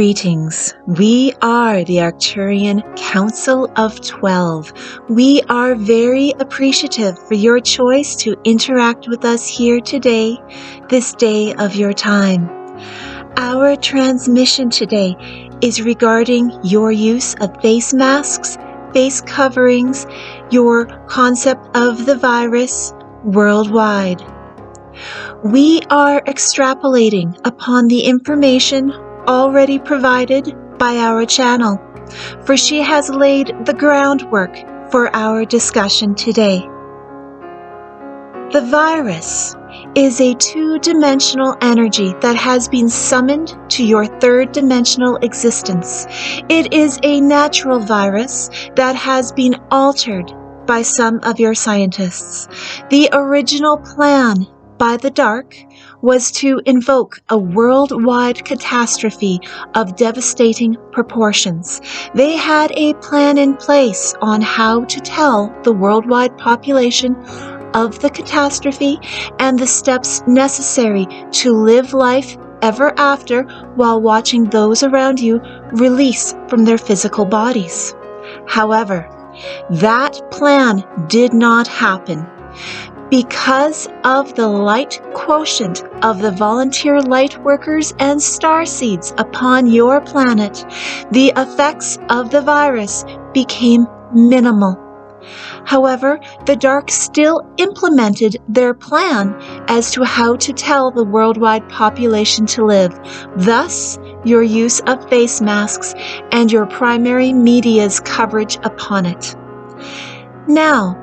Greetings. We are the Arcturian Council of 12. We are very appreciative for your choice to interact with us here today, this day of your time. Our transmission today is regarding your use of face masks, face coverings, your concept of the virus worldwide. We are extrapolating upon the information already provided by our channel, for she has laid the groundwork for our discussion today. The virus is a two-dimensional energy that has been summoned to your third-dimensional existence. It is a natural virus that has been altered by some of your scientists. The original plan by the Dark was to invoke a worldwide catastrophe of devastating proportions. They had a plan in place on how to tell the worldwide population of the catastrophe and the steps necessary to live life ever after while watching those around you release from their physical bodies. However, that plan did not happen. Because of the light quotient of the volunteer light workers and starseeds upon your planet, the effects of the virus became minimal. However, the Dark still implemented their plan as to how to tell the worldwide population to live, thus your use of face masks and your primary media's coverage upon it. Now,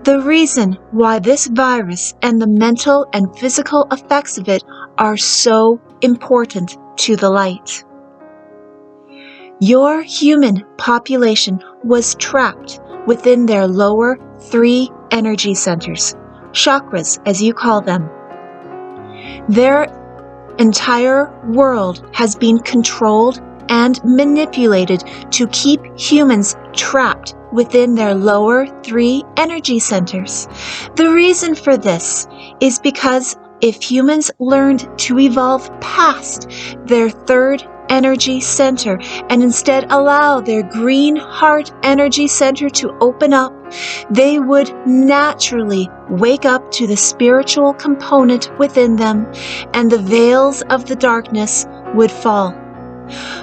the reason why this virus and the mental and physical effects of it are so important to the light. Your human population was trapped within their lower three energy centers, chakras as you call them. Their entire world has been controlled and manipulated to keep humans trapped within their lower three energy centers. The reason for this is because if humans learned to evolve past their third energy center and instead allow their green heart energy center to open up, they would naturally wake up to the spiritual component within them and the veils of the darkness would fall.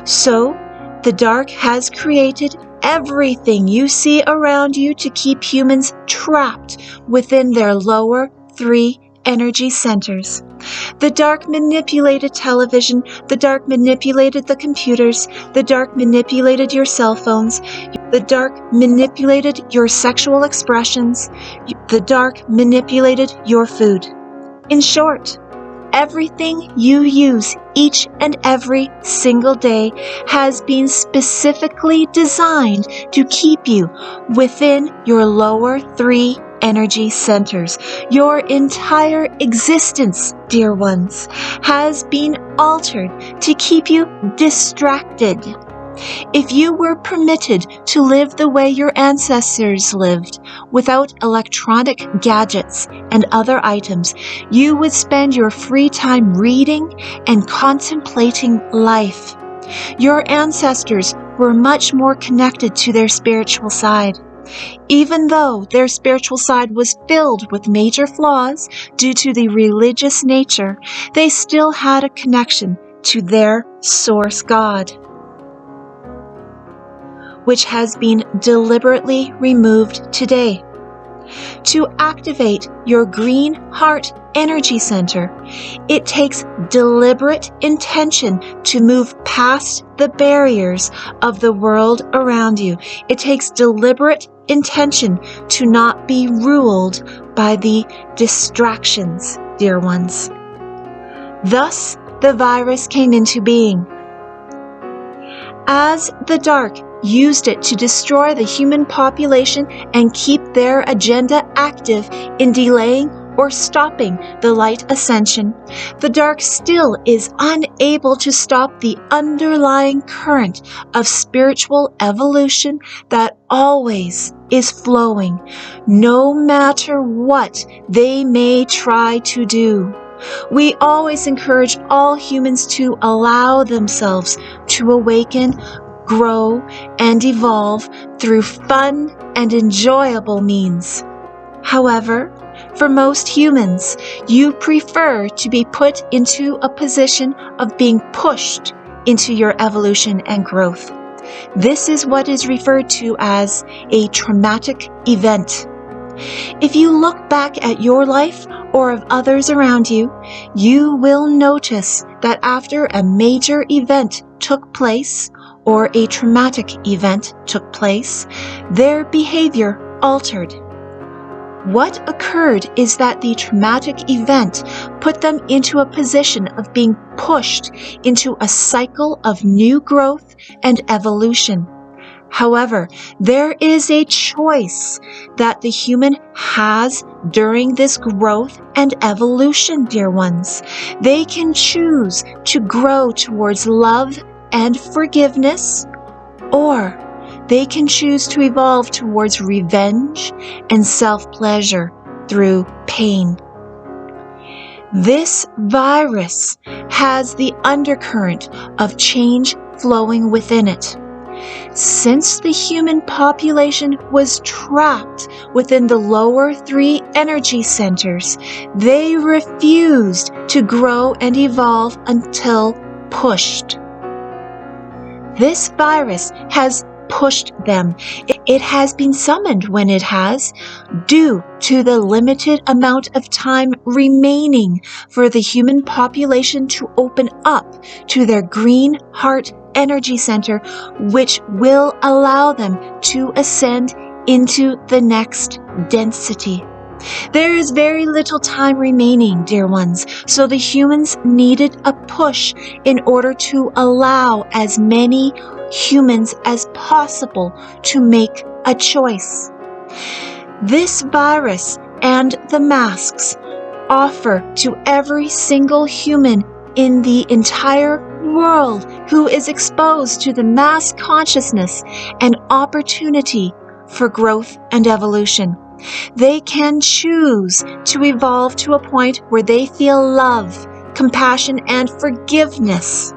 So, the Dark has created everything you see around you to keep humans trapped within their lower three energy centers. The Dark manipulated television, the Dark manipulated the computers, the Dark manipulated your cell phones, the Dark manipulated your sexual expressions, the Dark manipulated your food. In short, everything you use each and every single day has been specifically designed to keep you within your lower three energy centers. Your entire existence, dear ones, has been altered to keep you distracted. If you were permitted to live the way your ancestors lived, without electronic gadgets and other items, you would spend your free time reading and contemplating life. Your ancestors were much more connected to their spiritual side. Even though their spiritual side was filled with major flaws due to the religious nature, they still had a connection to their source God, which has been deliberately removed today. To activate your green heart energy center, it takes deliberate intention to move past the barriers of the world around you. It takes deliberate intention to not be ruled by the distractions, dear ones. Thus, the virus came into being. As the Dark used it to destroy the human population and keep their agenda active in delaying or stopping the light ascension, the Dark still is unable to stop the underlying current of spiritual evolution that always is flowing, no matter what they may try to do. We always encourage all humans to allow themselves to awaken, grow, and evolve through fun and enjoyable means. However, for most humans, you prefer to be put into a position of being pushed into your evolution and growth. This is what is referred to as a traumatic event. If you look back at your life or of others around you, you will notice that after a major event took place or a traumatic event took place, their behavior altered. What occurred is that the traumatic event put them into a position of being pushed into a cycle of new growth and evolution. However, there is a choice that the human has during this growth and evolution, dear ones. They can choose to grow towards love and forgiveness, or they can choose to evolve towards revenge and self-pleasure through pain. This virus has the undercurrent of change flowing within it. Since the human population was trapped within the lower 3 energy centers, they refused to grow and evolve until pushed. This virus has pushed them. It has been summoned when it has, due to the limited amount of time remaining for the human population to open up to their green heart energy center, which will allow them to ascend into the next density. There is very little time remaining, dear ones, so the humans needed a push in order to allow as many humans as possible to make a choice. This virus and the masks offer to every single human in the entire world who is exposed to the mass consciousness an opportunity for growth and evolution. They can choose to evolve to a point where they feel love, compassion, and forgiveness.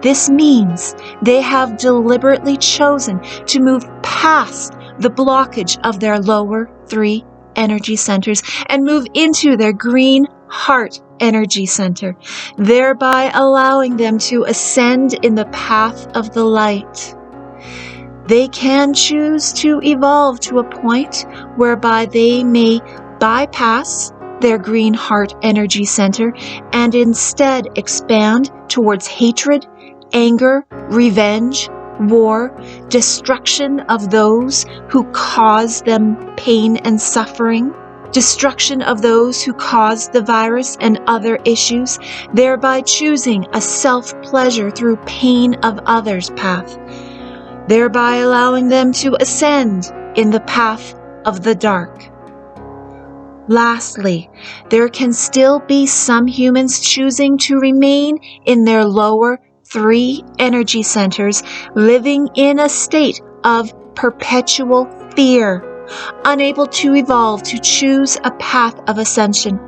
This means they have deliberately chosen to move past the blockage of their lower 3 energy centers and move into their green heart energy center, thereby allowing them to ascend in the path of the light. They can choose to evolve to a point whereby they may bypass their green heart energy center and instead expand towards hatred, anger, revenge, war, destruction of those who cause them pain and suffering, destruction of those who cause the virus and other issues, thereby choosing a self-pleasure through pain of others path, thereby allowing them to ascend in the path of the dark. Lastly, there can still be some humans choosing to remain in their lower 3 energy centers, living in a state of perpetual fear, unable to evolve to choose a path of ascension.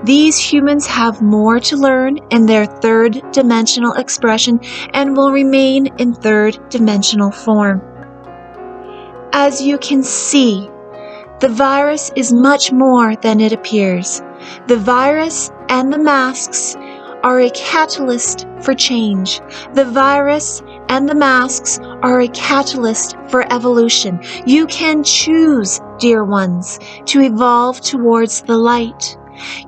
These humans have more to learn in their 3rd dimensional expression and will remain in 3rd dimensional form. As you can see, the virus is much more than it appears. The virus and the masks are a catalyst for change. The virus and the masks are a catalyst for evolution. You can choose, dear ones, to evolve towards the light.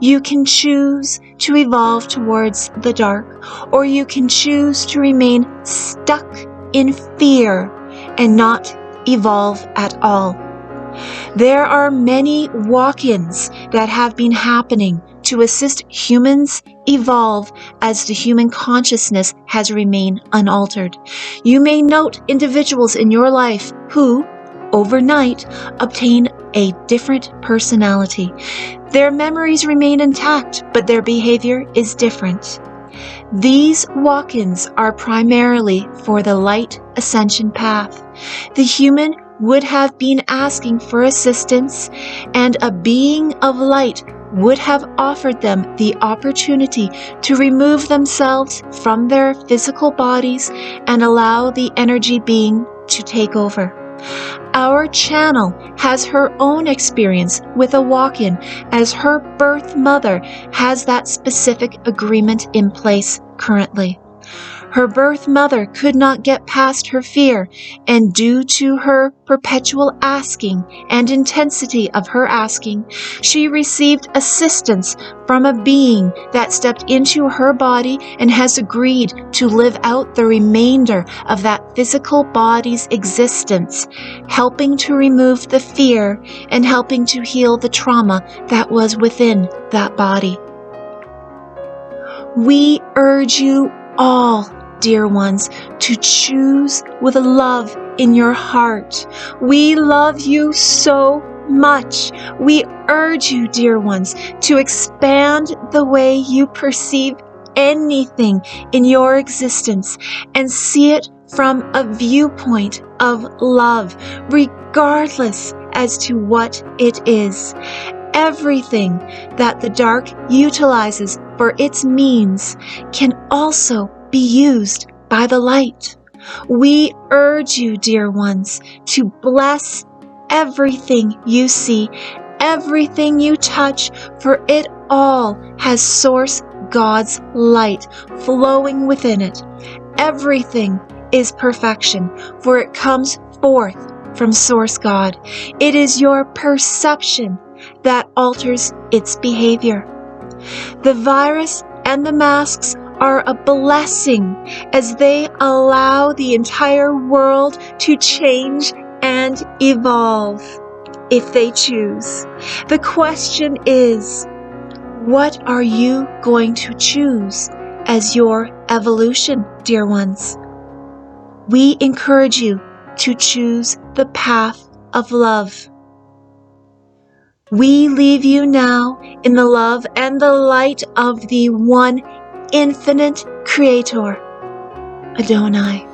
You can choose to evolve towards the dark, or you can choose to remain stuck in fear and not evolve at all. There are many walk-ins that have been happening to assist humans evolve as the human consciousness has remained unaltered. You may note individuals in your life who, overnight, obtain a different personality. Their memories remain intact, but their behavior is different. These walk-ins are primarily for the light ascension path. The human would have been asking for assistance, and a being of light would have offered them the opportunity to remove themselves from their physical bodies and allow the energy being to take over. Our channel has her own experience with a walk-in, as her birth mother has that specific agreement in place currently. Her birth mother could not get past her fear, and due to her perpetual asking and intensity of her asking, she received assistance from a being that stepped into her body and has agreed to live out the remainder of that physical body's existence, helping to remove the fear and helping to heal the trauma that was within that body. We urge you all, dear ones, to choose with love in your heart. We love you so much. We urge you, dear ones, to expand the way you perceive anything in your existence and see it from a viewpoint of love, regardless as to what it is. Everything that the dark utilizes for its means can also be used by the light. We urge you, dear ones, to bless everything you see, everything you touch, for it all has Source God's light flowing within it. Everything is perfection, for it comes forth from Source God. It is your perception that alters its behavior. The virus and the masks are a blessing as they allow the entire world to change and evolve if they choose. The question is, what are you going to choose as your evolution, dear ones? We encourage you to choose the path of love. We leave you now in the love and the light of the one infinite Creator, Adonai.